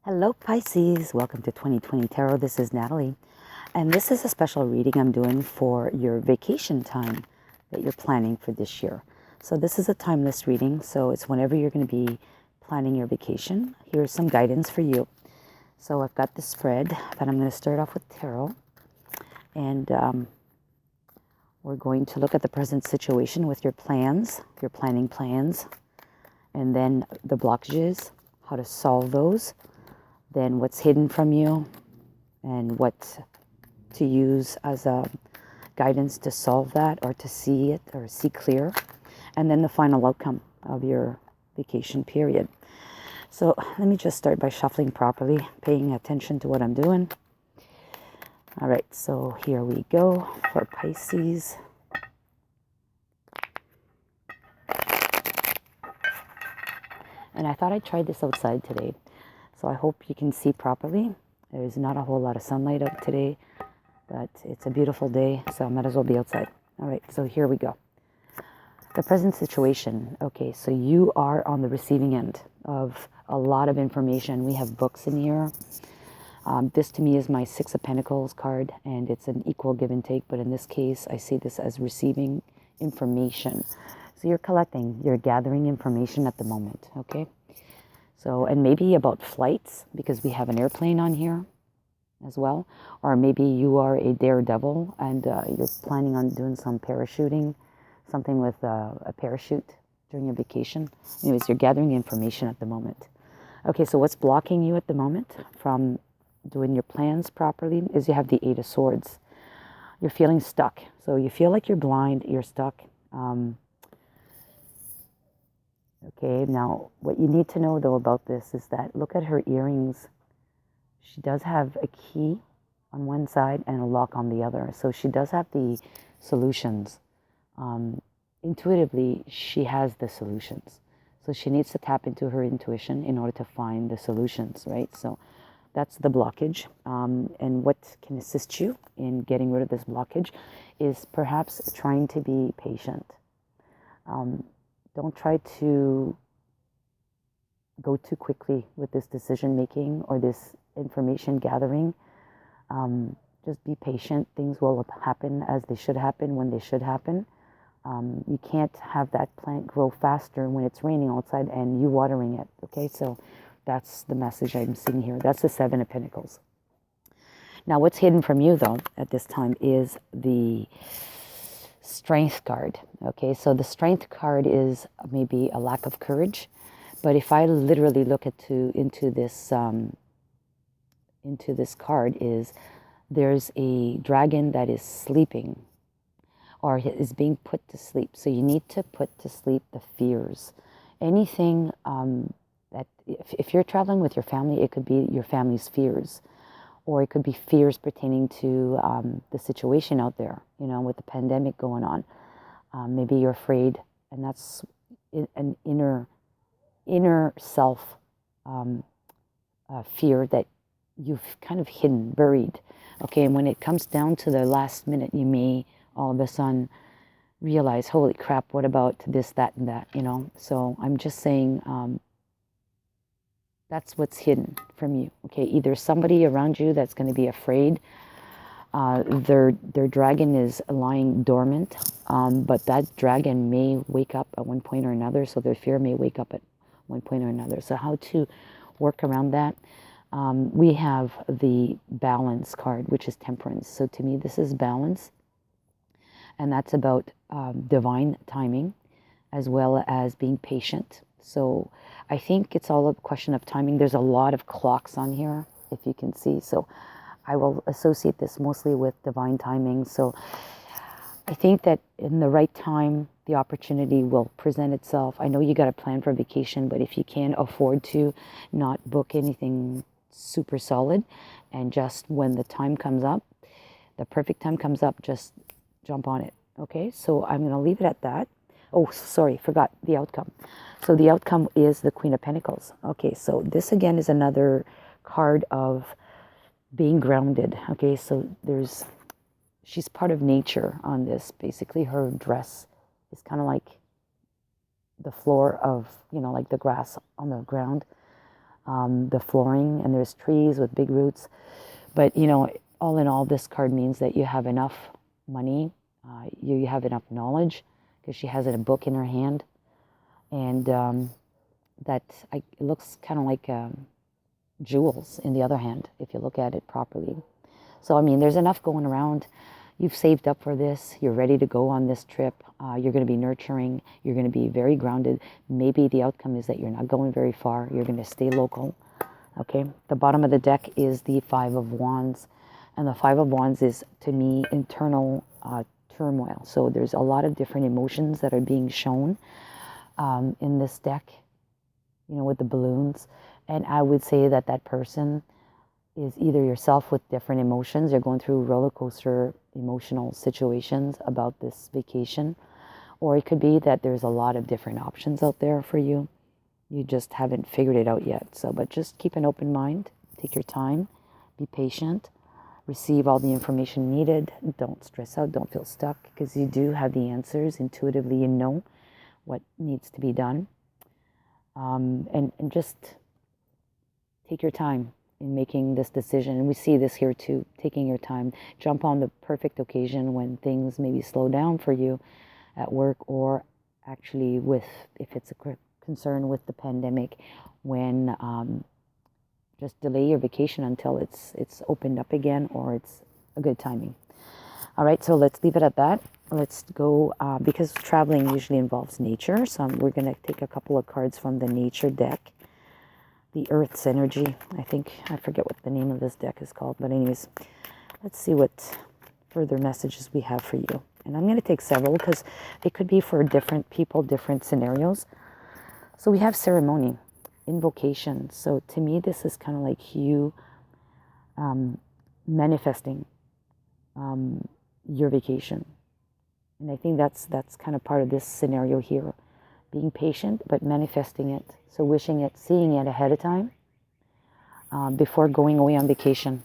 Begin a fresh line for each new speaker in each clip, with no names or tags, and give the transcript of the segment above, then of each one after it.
Hello Pisces, welcome to 2020 Tarot. This is Natalie, and this is a special reading I'm doing for your vacation time that you're planning for this year. So this is a timeless reading, so it's whenever you're going to be planning your vacation. Here's some guidance for you. So I've got this spread, but I'm going to start off with tarot, and we're going to look at the present situation with your plans, your planning plans, and then the blockages, how to solve those, then what's hidden from you, and what to use as a guidance to solve that, or to see it, or see clear, and then the final outcome of your vacation period. So let me just start by shuffling properly, paying attention to what I'm doing. All right, so here we go for Pisces. And I thought I'd try this outside today, so I hope you can see properly. There's not a whole lot of sunlight out today, but it's a beautiful day, so I might as well be outside. All right, so here we go. The present situation. Okay, so you are on the receiving end of a lot of information. We have books in here. This to me is my Six of Pentacles card, and it's an equal give and take, but in this case, I see this as receiving information. So you're collecting, you're gathering information at the moment, okay? So, and maybe about flights, because we have an airplane on here as well. Or maybe you are a daredevil and you're planning on doing some parachuting, something with a parachute during your vacation. Anyways, you're gathering information at the moment. Okay, so what's blocking you at the moment from doing your plans properly is you have the Eight of Swords. You're feeling stuck. So you feel like you're blind, you're stuck. Okay, now what you need to know though about this is that look at her earrings. She does have a key on one side and a lock on the other. So she does have the solutions. Intuitively, she has the solutions. So she needs to tap into her intuition in order to find the solutions, right? So that's the blockage. And what can assist you in getting rid of this blockage is perhaps trying to be patient. Don't try to go too quickly with this decision making or this information gathering. Just be patient. Things will happen as they should happen when they should happen. You can't have that plant grow faster when it's raining outside and you watering it. Okay, so that's the message I'm seeing here. That's the Seven of Pentacles. Now, what's hidden from you though at this time is the Strength card. Okay, so the Strength card is maybe a lack of courage, but if I literally look into this card, is there's a dragon that is sleeping or is being put to sleep. So you need to put to sleep the fears. Anything that if you're traveling with your family, it could be your family's fears. Or it could be fears pertaining to the situation out there, you know, with the pandemic going on. Maybe you're afraid, and that's an inner self fear that you've kind of hidden, buried. Okay, and when it comes down to the last minute, you may all of a sudden realize, holy crap, what about this, that, and that, you know? So I'm just saying, that's what's hidden from you. Okay, either somebody around you that's going to be afraid. Their dragon is lying dormant, but that dragon may wake up at one point or another. So their fear may wake up at one point or another. So how to work around that? We have the Balance card, which is Temperance. So to me, this is balance, and that's about divine timing, as well as being patient. So I think it's all a question of timing. There's a lot of clocks on here, if you can see. So I will associate this mostly with divine timing. So I think that in the right time, the opportunity will present itself. I know you got to plan for vacation, but if you can afford to not book anything super solid, and just when the time comes up, the perfect time comes up, just jump on it. Okay, so I'm going to leave it at that. Oh, sorry, forgot the outcome. So the outcome is the Queen of Pentacles. Okay, so this again is another card of being grounded. Okay, so she's part of nature on this. Basically, her dress is kind of like the floor of, you know, like the grass on the ground. the flooring, and there's trees with big roots. But, you know, all in all, this card means that you have enough money, you have enough knowledge, because she has a book in her hand, and it looks kind of like jewels in the other hand, if you look at it properly. So, I mean, there's enough going around. You've saved up for this. You're ready to go on this trip. You're going to be nurturing. You're going to be very grounded. Maybe the outcome is that you're not going very far. You're going to stay local. Okay. The bottom of the deck is the Five of Wands. And the Five of Wands is, to me, internal turmoil. So there's a lot of different emotions that are being shown in this deck, you know, with the balloons. And I would say that that person is either yourself with different emotions. You're going through roller coaster emotional situations about this vacation. Or it could be that there's a lot of different options out there for you. You just haven't figured it out yet. So, but just keep an open mind. Take your time. Be patient. Receive all the information needed. Don't stress out. Don't feel stuck, because you do have the answers. Intuitively, you know what needs to be done. And just take your time in making this decision. And we see this here too, taking your time. Jump on the perfect occasion when things maybe slow down for you at work, or actually if it's a concern with the pandemic, when just delay your vacation until it's opened up again, or it's a good timing. All right, so let's leave it at that. Let's go, because traveling usually involves nature, so we're going to take a couple of cards from the nature deck. The Earth's energy. I forget what the name of this deck is called, but anyways, let's see what further messages we have for you. And I'm going to take several, because it could be for different people, different scenarios. So we have ceremony, invocation. So to me, this is kind of like you manifesting your vacation. And I think that's kind of part of this scenario here. Being patient, but manifesting it. So wishing it, seeing it ahead of time before going away on vacation.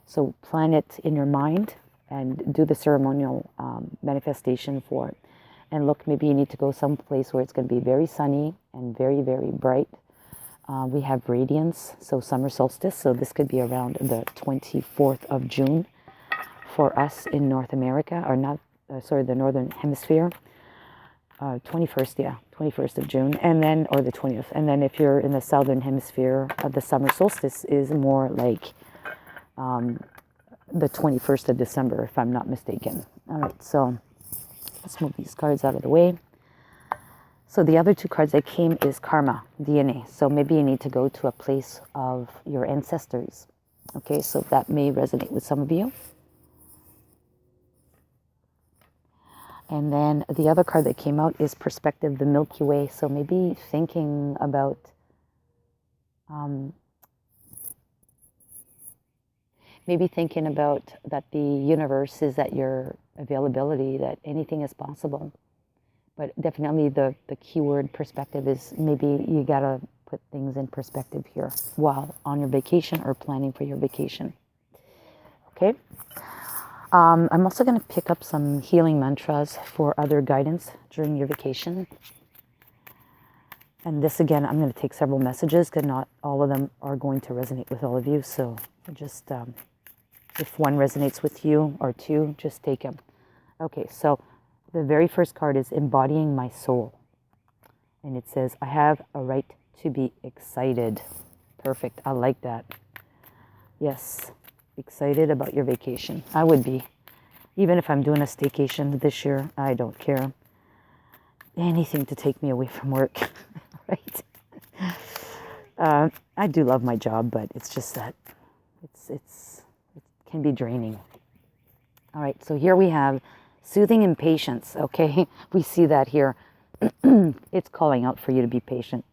So plan it in your mind and do the ceremonial manifestation for it. And look, maybe you need to go someplace where it's going to be very sunny and very, very bright. We have radiance, so summer solstice. So this could be around the 24th of June for us in North America, or not, the Northern Hemisphere. 21st of June, and then, or the 20th. And then if you're in the Southern Hemisphere, the summer solstice is more like the 21st of December, if I'm not mistaken. All right, so let's move these cards out of the way. So the other two cards that came is karma, DNA. So maybe you need to go to a place of your ancestors. Okay, so that may resonate with some of you. And then the other card that came out is Perspective, the Milky Way. So maybe thinking about that the universe is at your availability, that anything is possible. But definitely the keyword perspective is maybe you got to put things in perspective here while on your vacation or planning for your vacation. Okay? I'm also going to pick up some healing mantras for other guidance during your vacation. And this, again, I'm going to take several messages, because not all of them are going to resonate with all of you. So just, if one resonates with you or two, just take them. Okay, so the very first card is Embodying My Soul. And it says, I have a right to be excited. Perfect. I like that. Yes. Excited about your vacation. I would be. Even if I'm doing a staycation this year, I don't care. Anything to take me away from work, right? I do love my job, but it's just that it can be draining. All right, so here we have soothing impatience, okay? We see that here. It's calling out for you to be patient.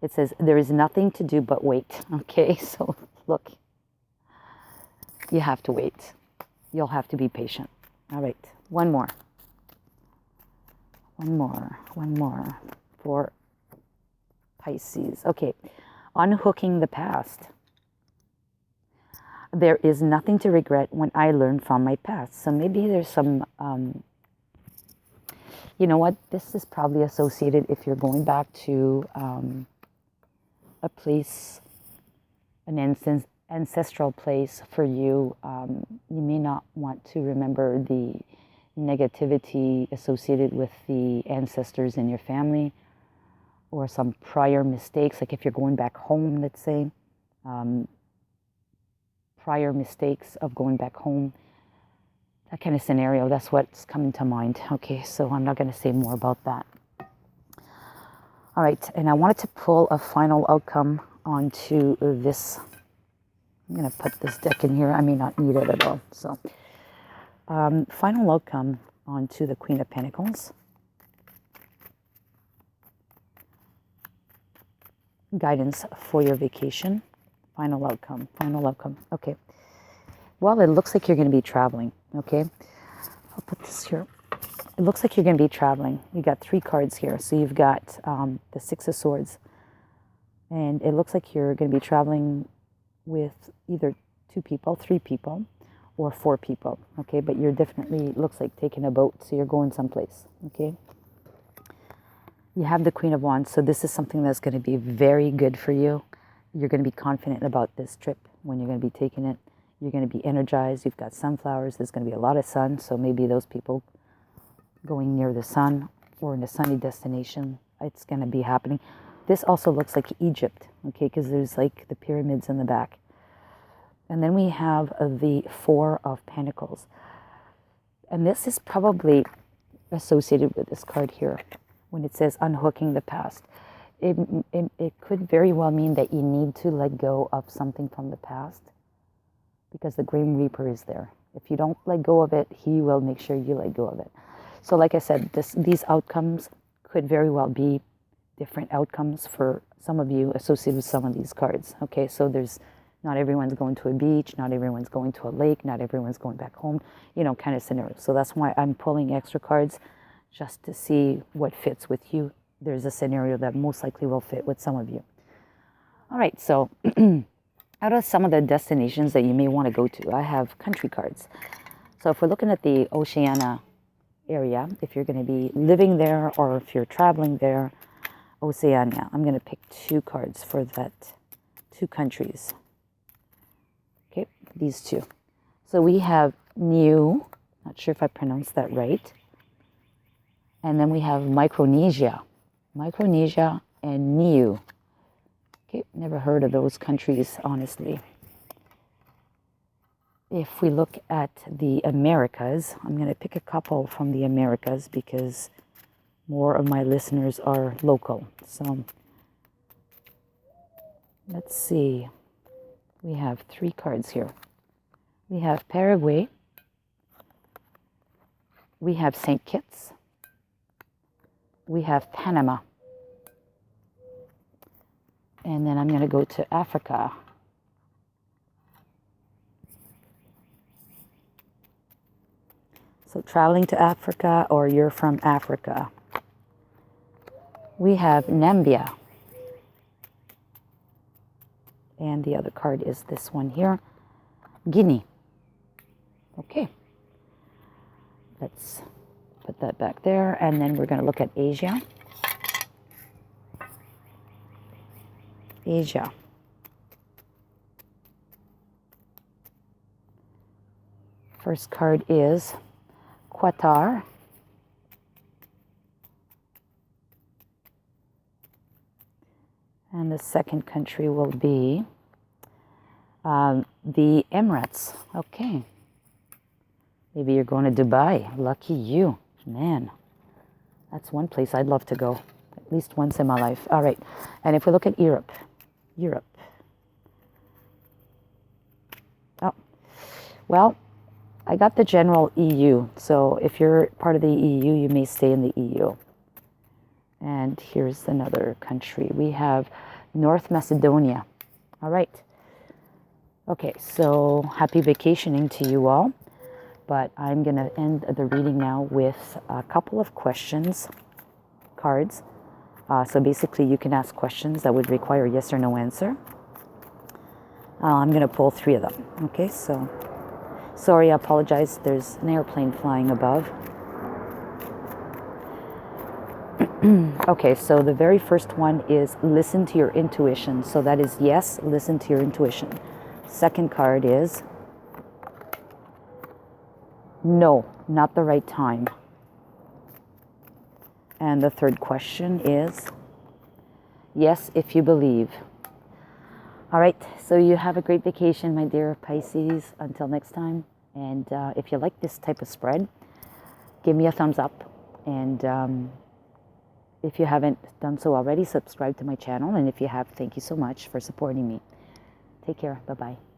It says, there is nothing to do but wait, okay? So look. You have to wait. You'll have to be patient. All right, one more for Pisces. Okay, unhooking the past. There is nothing to regret when I learn from my past. So maybe there's some, you know what? This is probably associated if you're going back to a place an ancestral place for you. You may not want to remember the negativity associated with the ancestors in your family, or some prior mistakes, like if you're going back home, let's say, prior mistakes of going back home, that kind of scenario. That's what's coming to mind. Okay, so I'm not going to say more about that. All right, and I wanted to pull a final outcome onto this. I'm going to put this deck in here. I may not need it at all. So, final outcome onto the Queen of Pentacles. Guidance for your vacation. Final outcome. Final outcome. Okay. Well, it looks like you're going to be traveling. Okay. I'll put this here. It looks like you're going to be traveling. You got 3 cards here. So you've got the 6 of Swords. And it looks like you're going to be traveling with either 2 people, 3 people, or 4 people. Okay. But you're definitely, looks like taking a boat. So you're going someplace. Okay. You have the Queen of Wands, so this is something that's going to be very good for you. You're going to be confident about this trip when you're going to be taking it. You're going to be energized. You've got sunflowers. There's going to be a lot of sun, so maybe those people going near the sun or in a sunny destination, it's going to be happening. This also looks like Egypt, okay, because there's like the pyramids in the back. And then we have the 4 of Pentacles. And this is probably associated with this card here. When it says unhooking the past, it could very well mean that you need to let go of something from the past, because the Grim Reaper is there. If you don't let go of it, he will make sure you let go of it. So like I said, these outcomes could very well be different outcomes for some of you associated with some of these cards. Okay, so there's not everyone's going to a beach, not everyone's going to a lake, not everyone's going back home, you know, kind of scenario. So that's why I'm pulling extra cards, just to see what fits with you. There's a scenario that most likely will fit with some of you. All right, so out of some of the destinations that you may want to go to, I have country cards. So if we're looking at the Oceania area, if you're going to be living there or if you're traveling there, Oceania, I'm going to pick 2 cards for that 2 countries. Okay, these 2. So we have Niue, not sure if I pronounced that right. And then we have Micronesia and Niue. Okay, never heard of those countries, honestly. If we look at the Americas, I'm going to pick a couple from the Americas because more of my listeners are local. So let's see. We have 3 cards here. We have Paraguay. We have St. Kitts. We have Panama. And then I'm going to go to Africa. So traveling to Africa, or you're from Africa. We have Namibia. And the other card is this one here, Guinea. Okay. Let's put that back there, and then we're going to look at Asia. Asia. First card is Qatar. And the second country will be the Emirates. Okay. Maybe you're going to Dubai. Lucky you. Man, that's one place I'd love to go at least once in my life. All right. And if we look at Europe. Oh, well, I got the general EU. So if you're part of the EU, you may stay in the EU. And here's another country. We have North Macedonia. All right. Okay, so happy vacationing to you all. But I'm going to end the reading now with a couple of questions, cards. So basically you can ask questions that would require yes or no answer. I'm going to pull 3 of them. Okay, so sorry, I apologize. There's an airplane flying above. Okay, so the very first one is listen to your intuition. So that is yes, listen to your intuition. Second card is no, not the right time. And the third question is yes, if you believe. All right, so you have a great vacation, my dear Pisces. Until next time. And if you like this type of spread, give me a thumbs up. And if you haven't done so already, subscribe to my channel. And if you have, thank you so much for supporting me. Take care. Bye-bye.